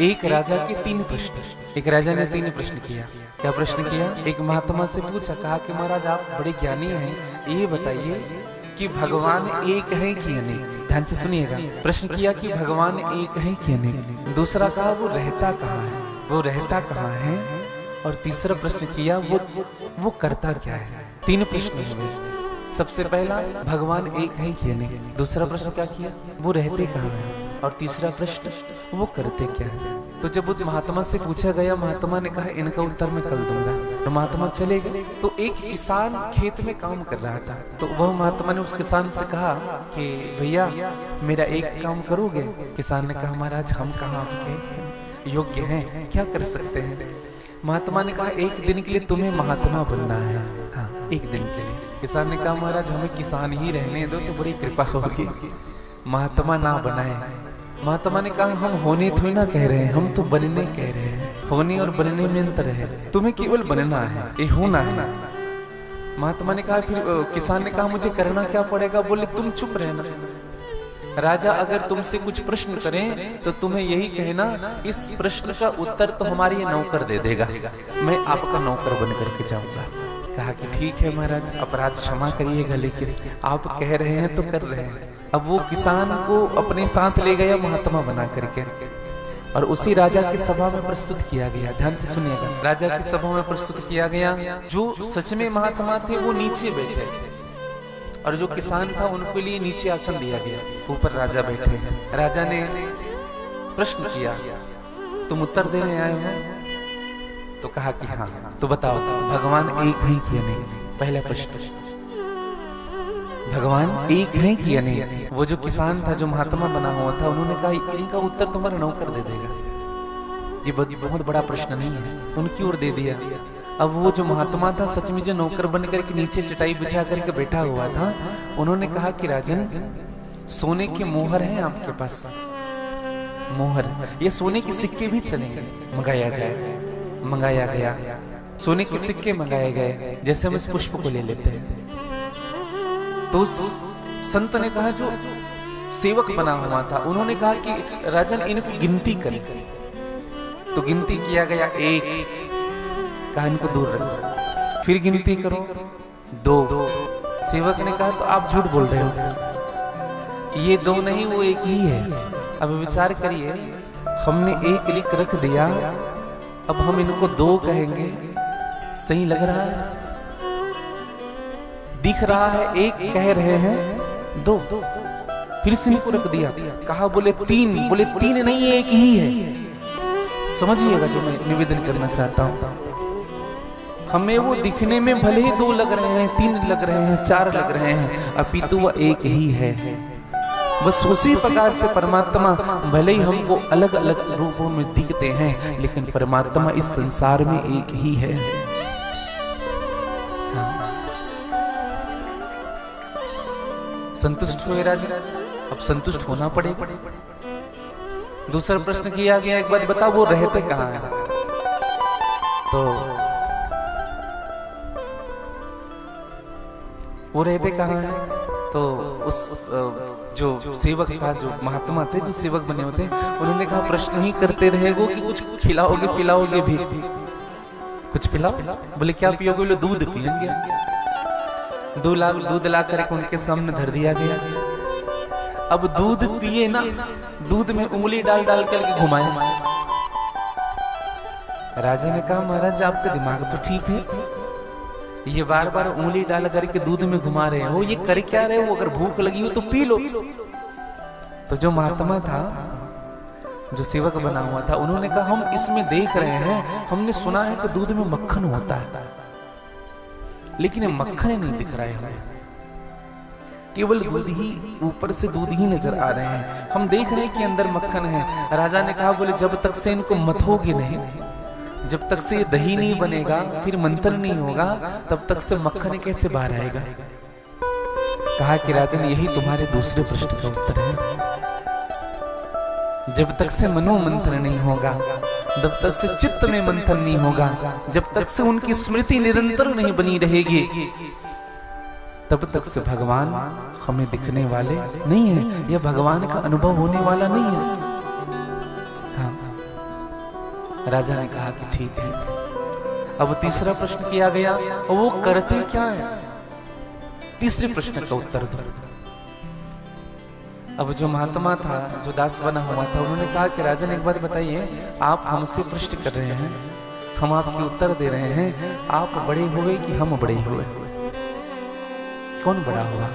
एक राजा के 3 प्रश्न। एक राजा ने 3 प्रश्न किया। क्या प्रश्न किया? एक महात्मा से पूछा, कहा कि महाराज आप बड़े ज्ञानी हैं, ये बताइए कि भगवान एक है कि अनेक। ध्यान से सुनिएगा। प्रश्न किया कि भगवान एक है कि अनेक। दूसरा कहा वो रहता कहाँ है, वो रहता कहाँ है। और तीसरा प्रश्न किया वो करता क्या है। 3 प्रश्न हुए। सबसे पहला भगवान एक है कि अनेक। दूसरा प्रश्न क्या किया? वो रहते कहाँ है। और तीसरा प्रश्न वो करते क्या है। तो जब उस महात्मा से पूछा गया, महात्मा ने कहा इनका उत्तर मैं कल दूंगा। तो महात्मा चले गए। तो एक किसान खेत में काम कर रहा था। तो वह महात्मा ने उस किसान से कहा कि भैया मेरा एक काम करोगे? किसान ने कहा महाराज हम कहाँ आपके योग्य हैं, क्या कर सकते हैं। महात्मा ने कहा एक दिन के लिए तुम्हें महात्मा बनना है। हाँ, एक दिन के लिए। किसान ने कहा महाराज हमें किसान ही रहने दो तो बड़ी कृपा होगी, महात्मा ना बनाए। महात्मा ने कहा हम होने थोड़ी ना कह रहे हैं, हम तो बनने कह रहे हैं। होने और बनने में अंतर है, तुम्हें केवल बनना है, ये होना है। महात्मा ने कहा फिर किसान ने कहा मुझे करना क्या पड़ेगा? बोले तुम चुप रहना। राजा अगर तुमसे कुछ प्रश्न करें तो तुम्हें यही कहना इस प्रश्न का उत्तर तो हमारी नौकर दे देगा, मैं आपका नौकर बन करके जाऊंगा। कहा कि ठीक है महाराज, अपराध क्षमा करिएगा, लेकिन आप कह रहे हैं तो कर रहे हैं। अब वो किसान को अपने साथ ले गया महात्मा बना करके, और उसी राजा की सभा में प्रस्तुत किया गया। ध्यान से सुनिएगा। राजा की सभा में प्रस्तुत किया गया। जो सच में महात्मा थे वो नीचे बैठे, और जो किसान था उनके लिए नीचे आसन दिया गया, ऊपर राजा बैठे हैं। राजा ने प्रश्न किया, तुम उत्तर देने आए हो? तो कहा कि हाँ। तो बताओ भगवान एक है कि अनेक? पहला प्रश्न, भगवान एक है कि अनेक? वो जो किसान था, जो महात्मा बना हुआ था, उन्होंने कहा इनका उत्तर तुम्हारा नौकर दे देगा। ये बहुत बड़ा प्रश्न नहीं है, उनकी ओर दे दिया। अब वो जो महात्मा था सच में जो नौकर बन करके नीचे चटाई बिछा करके बैठा हुआ था, उन्होंने कहा कि राजन सोने के मोहर हैं आपके पास? मोहर, ये सोने के सिक्के भी चलेंगे, मंगाया जाए। मंगाया गया, सोने के सिक्के मंगाए गए, जैसे हम इस पुष्प को ले लेते हैं। तो उस संत ने कहा, जो सेवक बना हुआ था, उन्होंने कहा कि राजन इनको गिनती करें। तो गिनती किया गया, 1, कहा इनको दूर रखो। फिर गिनती करो, 2। सेवक ने कहा तो आप झूठ बोल रहे हो, ये 2 नहीं वो एक ही है। अब विचार करिए, हमने 1 लिख रख दिया, अब हम इनको 2 कहेंगे, सही लग रहा है? दिख रहा है 1 कह रहे हैं 2। फिर से इनको रख दिया, कहा बोले 3, बोले 3 नहीं 1 ही है। समझिएगा जो मैं निवेदन करना चाहता हूं। हमें वो दिखने में भले ही 2 लग रहे हैं, 3 लग रहे हैं, 4 लग रहे हैं, अपितु वह 1 ही है। बस उसी प्रकार से परमात्मा भले ही हमको अलग अलग रूपों में दिखते हैं, लेकिन परमात्मा इस संसार में एक ही है। हाँ। संतुष्ट हुए राजा? अब संतुष्ट होना पड़ेगा। दूसरा प्रश्न किया गया, एक बात बताओ वो रहते कहाँ हैं? तो वो रहते कहाँ हैं? तो उस जो सेवक था, जो महात्मा थे, जो सेवक बने होते, उन्होंने कहा प्रश्न ही करते रहेगो कि कुछ खिलाओगे पिलाओगे भी? कुछ पिलाओ। बोले क्या पियोगे? बोले दूध पियेंगे। 2 लाख दूध ला करके उनके सामने धर दिया गया। अब दूध पिए ना, दूध में उंगली डाल डाल करके घुमाए। राजा ने कहा महाराज आपका दिमाग तो ठीक है, ये बार बार उंगली डाल करके दूध में घुमा रहे हो, ये कर क्या रहे हो? अगर भूख लगी हो तो पी लो। तो जो महात्मा था, जो सेवक बना हुआ था, उन्होंने कहा हम इसमें देख रहे हैं, हमने सुना है कि दूध में मक्खन होता है, लेकिन ये मक्खन नहीं दिख रहा है हमें, केवल दूध ही, ऊपर से दूध ही नजर आ रहे हैं। हम देख रहे हैं कि अंदर मक्खन है। राजा ने कहा बोले जब तक से इनको मथोगे नहीं, जब तक से दही नहीं बनेगा, फिर मंथन नहीं होगा, तब तक से मक्खन कैसे बाहर आएगा? कहा कि राजन यही तुम्हारे दूसरे प्रश्न का उत्तर है। जब तक से मनो मंथन नहीं होगा, जब तक से चित्त में मंथन नहीं होगा, जब तक से उनकी स्मृति निरंतर नहीं बनी रहेगी, तब तक से भगवान हमें दिखने वाले नहीं है, यह भगवान का अनुभव होने वाला नहीं है। हाँ, राजा ने कहा कि ठीक है। अब तीसरा प्रश्न किया गया, और वो करते क्या है? तीसरे प्रश्न का उत्तर दो। अब जो महात्मा था, जो दास बना हुआ था, उन्होंने कहा कि राजन एक बात बताइए, आप हमसे प्रश्न कर रहे हैं, हम आपके उत्तर दे रहे हैं, आप बड़े हुए कि हम बड़े हुए? कौन बड़ा हुआ?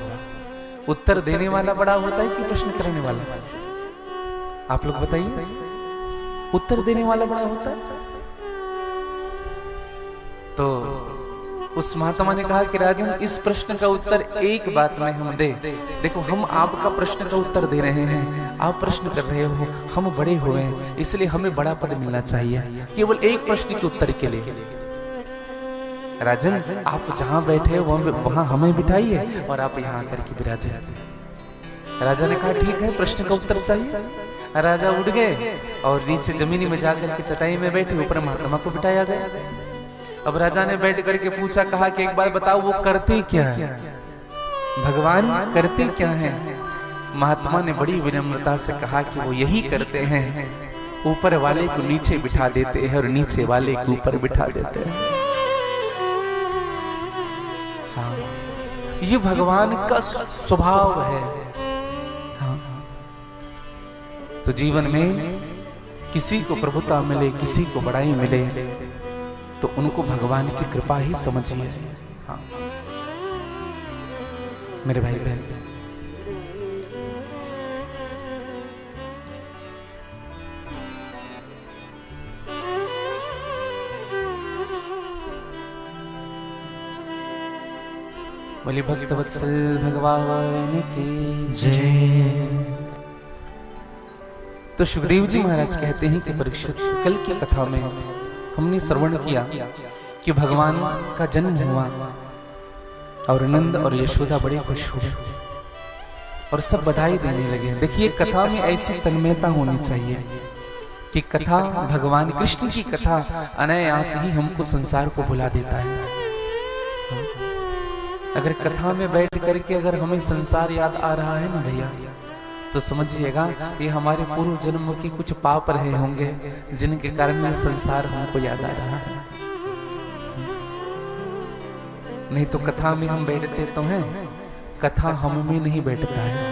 उत्तर देने वाला बड़ा होता है कि प्रश्न करने वाला? आप लोग बताइए, उत्तर देने वाला बड़ा होता है? तो उस महात्मा ने कहा कि राजन, इस प्रश्न का उत्तर एक बात में हम दे। देखो, हम आपका प्रश्न का उत्तर दे रहे हैं, आप प्रश्न कर रहे हो, हम बड़े हुए हैं, इसलिए हमें बड़ा पद मिलना चाहिए, केवल एक प्रश्न के उत्तर के लिए। राजन, आप जहां बैठे वहां हमें बिठाइए और आप यहाँ आकर के विराजे। राजा ने कहा ठीक है, प्रश्न का उत्तर चाहिए। राजा उठ गए और नीचे जमीनी में जाकर के चटाई में बैठे, ऊपर महात्मा को बिठाया गया। अब राजा ने बैठ करके पूछा, कहा कि एक बार बताओ, वो करते क्या है? भगवान करते क्या है? महात्मा ने बड़ी विनम्रता से कहा कि वो यही करते हैं, ऊपर वाले को नीचे बिठा देते हैं और नीचे वाले को ऊपर बिठा देते हैं। हाँ, ये भगवान का स्वभाव है। हाँ, तो जीवन में किसी को प्रभुता मिले, किसी को बड़ाई मिले, तो उनको भगवान की कृपा ही समझिए। हाँ मेरे भाई बहन, बोले भक्तवत्सल भगवान की जय। तो सुखदेव जी महाराज कहते हैं कि परीक्षित, कल की कथा में हमने श्रवण किया कि भगवान का जन्म हुआ और नंद और यशोदा बड़े खुश हुए और सब बधाई देने लगे। देखिए, कथा में ऐसी तन्मयता होनी चाहिए कि कथा, भगवान कृष्ण की कथा अनायास ही हमको संसार को भुला देता है। अगर कथा में बैठ करके अगर हमें संसार याद आ रहा है ना भैया, तो समझिएगा ये हमारे पूर्व जन्म के कुछ पाप रहे होंगे, जिनके कारण ये संसार हमको याद आ रहा है। नहीं तो कथा में हम बैठते तो हैं, कथा हम में नहीं बैठता है।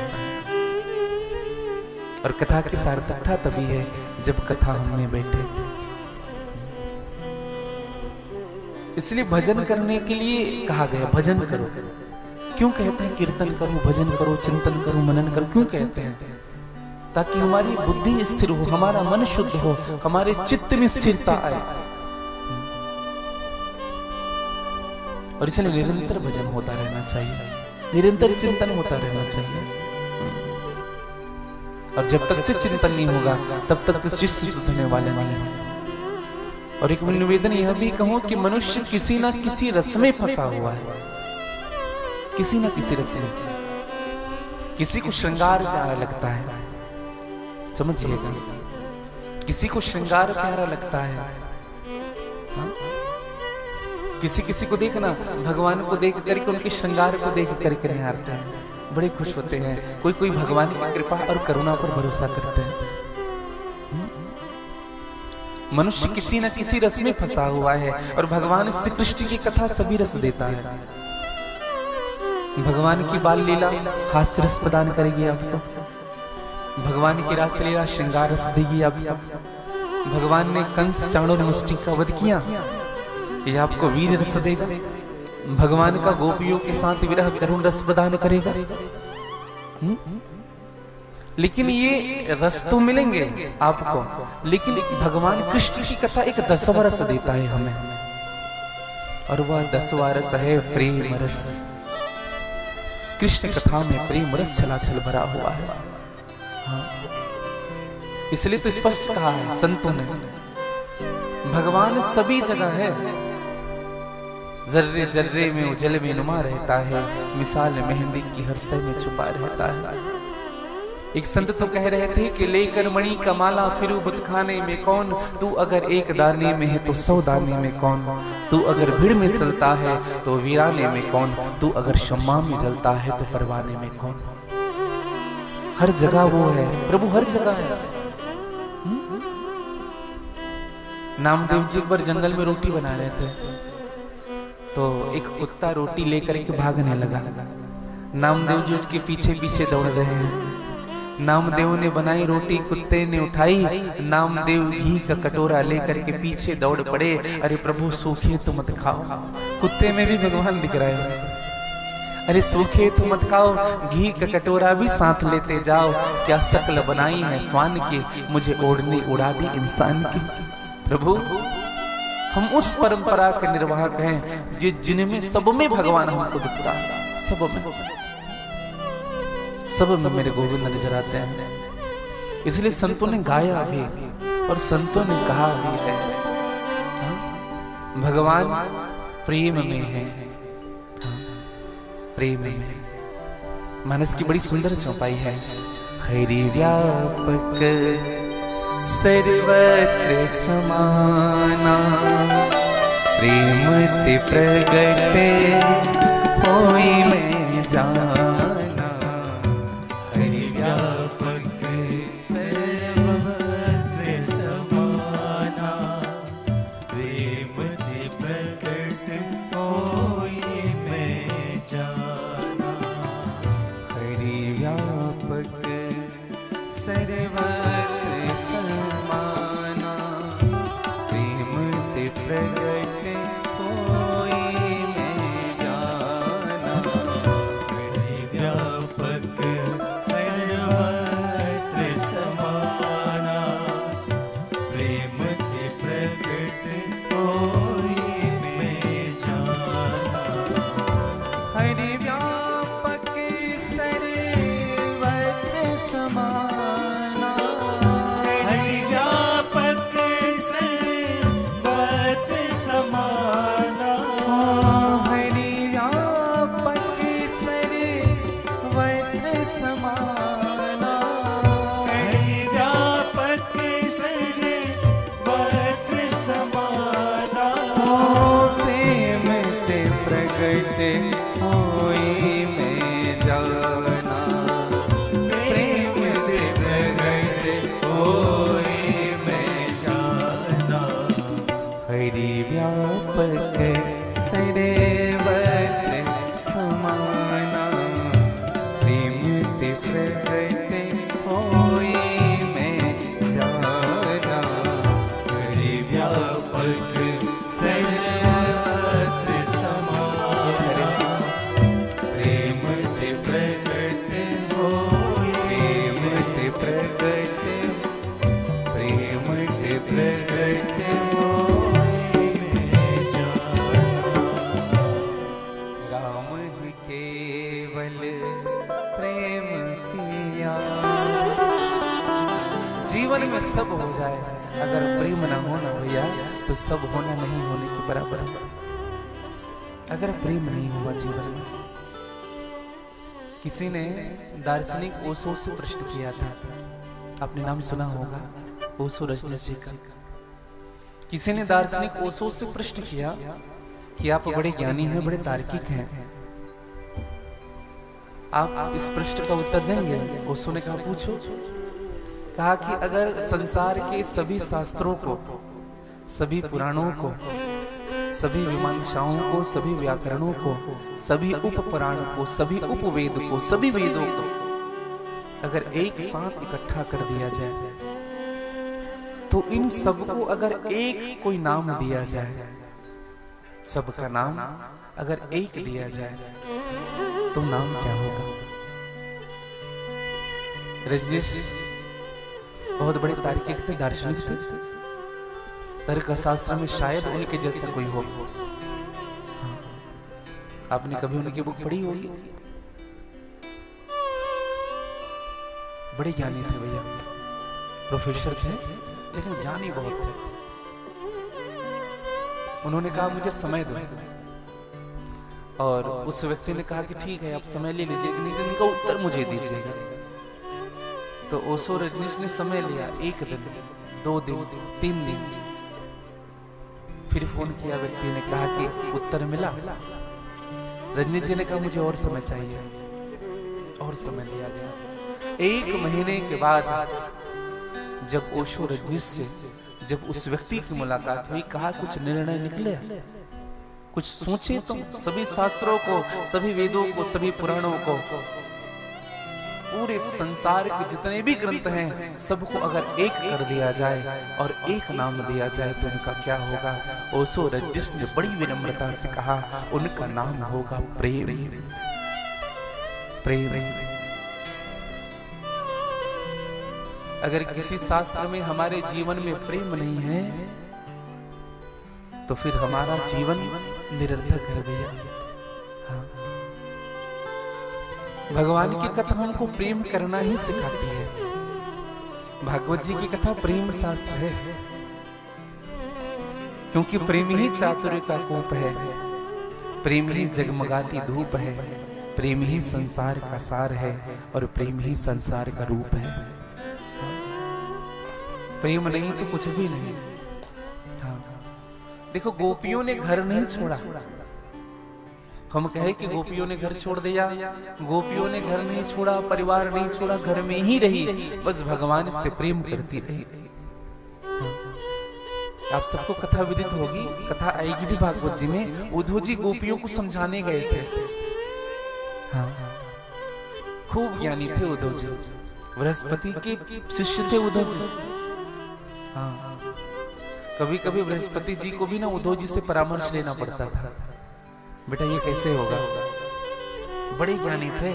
और कथा की सार्थकता तभी है जब कथा हम में बैठे। इसलिए भजन करने के लिए कहा गया, भजन करो। क्यों कहते हैं कीर्तन करो, भजन करो, चिंतन करो, मनन करो? क्यों कहते हैं? ताकि हमारी बुद्धि स्थिर हो, हमारा मन शुद्ध हो, हमारे चित्त में स्थिरता आए। और इसलिए निरंतर भजन होता रहना चाहिए, निरंतर चिंतन होता रहना चाहिए। और जब तक से चिंतन नहीं होगा तब तक तो शिष्य होने वाले नहीं है। और एक निवेदन यह भी कहूं कि मनुष्य किसी ना किसी रस में फंसा हुआ है, किसी न किसी रस में। किसी को श्रृंगार प्यारा लगता है, समझिएगा, किसी को श्रृंगार प्यारा लगता है। हाँ? किसी को देखना, भगवान को देख करके उनके श्रृंगार को देख करके निहारते हैं, बड़े खुश होते हैं। कोई भगवान की कृपा और करुणा पर भरोसा करते हैं। मनुष्य किसी न किसी रस में फंसा हुआ है और भगवान श्री कृष्ण की कथा सभी रस देता है। भगवान की बाल लीला हास्य रस प्रदान करेगी आपको, भगवान की रास लीला श्रृंगार रस देगी आपको। भगवान ने कंस, चाणूर, मुष्टि का वध किया, ये आपको वीर रस देगा। भगवान का गोपियों के साथ विरह करुण रस प्रदान करेगा। लेकिन ये रस तो मिलेंगे आपको, लेकिन भगवान कृष्ण की कथा एक 10वां रस देता है हमें, और वह 10वां रस है प्रेम रस। कृष्ण कथा में प्रेम रस छलाछल भरा हुआ है। हाँ। इसलिए तो स्पष्ट कहा है संतों ने, भगवान सभी जगह है, जर्रे जर्रे में उजल में नुमा रहता है, मिसाल मेहंदी की हर सै में छुपा रहता है। एक संत तो कह रहे थे कि लेकर मणि का माला फिरू बुतखाने में कौन, तू अगर एक दाने में है तो 100 दाने में कौन, तू अगर भीड़ में चलता है तो वीराने में कौन, तू अगर शम्मा में जलता है तो परवाने में कौन। हर जगह वो है प्रभु, हर जगह है। नामदेव जी एक बार जंगल में रोटी बना रहे थे, तो एक कुत्ता रोटी लेकर के भागने लगा। नामदेव जी उसके पीछे पीछे दौड़ रहे हैं। नामदेव ने बनाई रोटी कुत्ते ने उठाई, नामदेव घी का कटोरा लेकर के पीछे दौड़ पड़े। अरे प्रभु सूखे तो मत खाओ, कुत्ते में भी भगवान दिख रहे हो। अरे सूखे तो मत खाओ, घी का कटोरा भी साथ लेते जाओ। क्या शक्ल बनाई है स्वान की, मुझे ओढ़ने उड़ा दी इंसान की। प्रभु हम उस परंपरा के निर्वाहक हैं जिनमें सब में भगवान हमको दिखता है। सब में मेरे गोविंद नजर आते हैं। इसलिए संतों ने गाया भी और संतों ने कहा भी है, भगवान प्रेम में है, प्रेम में। मानस की बड़ी सुंदर चौपाई है। हरि व्यापक सर्वत्र समाना, प्रेम ते प्रगटे होई में जाना। हरि व्यापक सर्वत्र समाना, प्रेम ते प्रगट होई में जाना। हरि व्यापक सर्वत्र समाना, प्रेम ते प्रगट होई में जाना। हरि व्यापक सर्वत्र समाना, प्रेम ते प्रगट होई में जाना। हरि व्यापक सर्वत्र समाना, हरि व्यापक सर्वत्र समाना, हरि व्यापक सर्वत्र समाना, हरि व्यापक सर्वत्र समाना। प्रेम ते प्रगट होई में जाना, प्रेम ते प्रगट होई में जाना। हरि व्यापक सर्वत्र समाना, प्रेम ते प्रगट होई में जाना। हरि व्यापक सर्वत्र समाना, प्रेम ते प्रगट होई, प्रेम ते प्रगट, प्रेम ते प्रगट होई में जाना। राम ही केवल प्रेम किया। जीवन में सब हो जाए, अगर प्रेम ना हो ना भैया तो सब होना नहीं होने के बराबर है। अगर प्रेम नहीं हुआ जीवन में। किसी ने दार्शनिक ओशो से प्रश्न किया था, आपने नाम सुना होगा ओशो रजनीश जी का। किसी ने दार्शनिक ओशो से प्रश्न किया कि आप बड़े ज्ञानी हैं, बड़े तार्किक हैं, आप इस प्रश्न का उत्तर देंगे? ओशो ने कहा पूछो। कहा कि अगर संसार के सभी शास्त्रों को, सभी पुराणों को, सभी मीमांसाओं को, सभी व्याकरणों को, सभी उपपुराण को, सभी उपवेद को, सभी वेदों को अगर एक साथ इकट्ठा कर दिया जाए, तो इन सबको अगर एक कोई नाम दिया जाए, सबका नाम अगर एक दिया जाए, तो नाम क्या होगा? रजनीश बहुत बड़े तार्किक थे, दार्शनिक थे। तर्क शास्त्र में शायद उनके जैसा कोई हो। हाँ, आपने कभी उनकी बुक पढ़ी होगी? बड़े ज्ञानी थे भैया, प्रोफेसर थे, लेकिन ज्ञानी बहुत थे। उन्होंने कहा मुझे समय दो, और उस व्यक्ति ने कहा कि ठीक है आप समय ले लीजिए, लेकिन इनका उत्तर मुझे दीजिएगा। तो ओशो रजनीश ने समय लिया, 1 दिन, 2 दिन, 3 दिन। फिर फोन किया, व्यक्ति ने कहा कि उत्तर मिला। रजनीश जी ने कहा मुझे और समय चाहिए, और समय लिया गया। 1 महीने के बाद जब ओशो रजनीश से जब उस व्यक्ति की मुलाकात हुई, कहा कुछ निर्णय निकले, कुछ सोचे तुम। सभी शास्त्रों को, सभी वेदों को, सभी पुराणों को, पूरे संसार के जितने भी ग्रंथ हैं सबको अगर एक कर दिया जाए और एक नाम दिया जाए तो उनका क्या होगा? ओशो रजनीश ने बड़ी विनम्रता से कहा, उनका नाम होगा प्रेम। प्रेम। अगर किसी शास्त्र में हमारे जीवन में प्रेम नहीं है तो फिर हमारा जीवन निरर्थक है भैया। हाँ। भगवान की कथा हमको प्रेम करना ही सिखाती है। भागवत जी की कथा प्रेम शास्त्र है, क्योंकि प्रेम ही चातुर्य का कूप है, प्रेम ही जगमगाती धूप है, प्रेम ही संसार का सार है और प्रेम ही संसार का रूप है। प्रेम नहीं तो कुछ भी नहीं। हाँ। देखो, गोपियों ने घर नहीं छोड़ा। हम कहे कि गोपियों ने घर छोड़ दिया, गोपियों ने घर नहीं छोड़ा, परिवार नहीं छोड़ा, घर में ही रही, बस भगवान से प्रेम करती रही। आप सबको कथा विदित होगी, कथा आएगी भी भागवत जी में। उद्धव जी गोपियों को समझाने गए थे। हाँ। खूब ज्ञानी थे उद्धव जी, बृहस्पति के शिष्य थे उद्धव जी। हाँ। कभी कभी बृहस्पति जी को भी ना उद्धव जी से परामर्श लेना पड़ता था, बेटा ये कैसे होगा। बड़े ज्ञानी थे,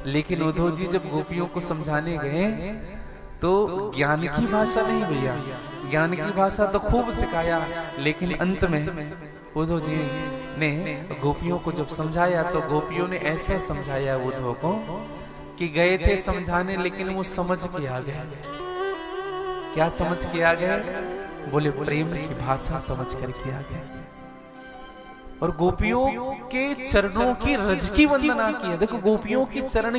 लेकिन उद्धव जी जब गोपियों को समझाने गए तो ज्ञान की भाषा नहीं भैया, ज्ञान की भाषा तो खूब सिखाया, लेकिन अंत में उद्धव जी ने गोपियों को जब समझाया तो गोपियों ने ऐसा समझाया उद्धव को कि गए थे समझाने लेकिन वो समझ के आ गए। क्या समझ के आ गए? बोले प्रेम की भाषा समझ करके आ गए। और गोपियों के चरणों की रज की वंदना की है। देखो, गोपियों के चरण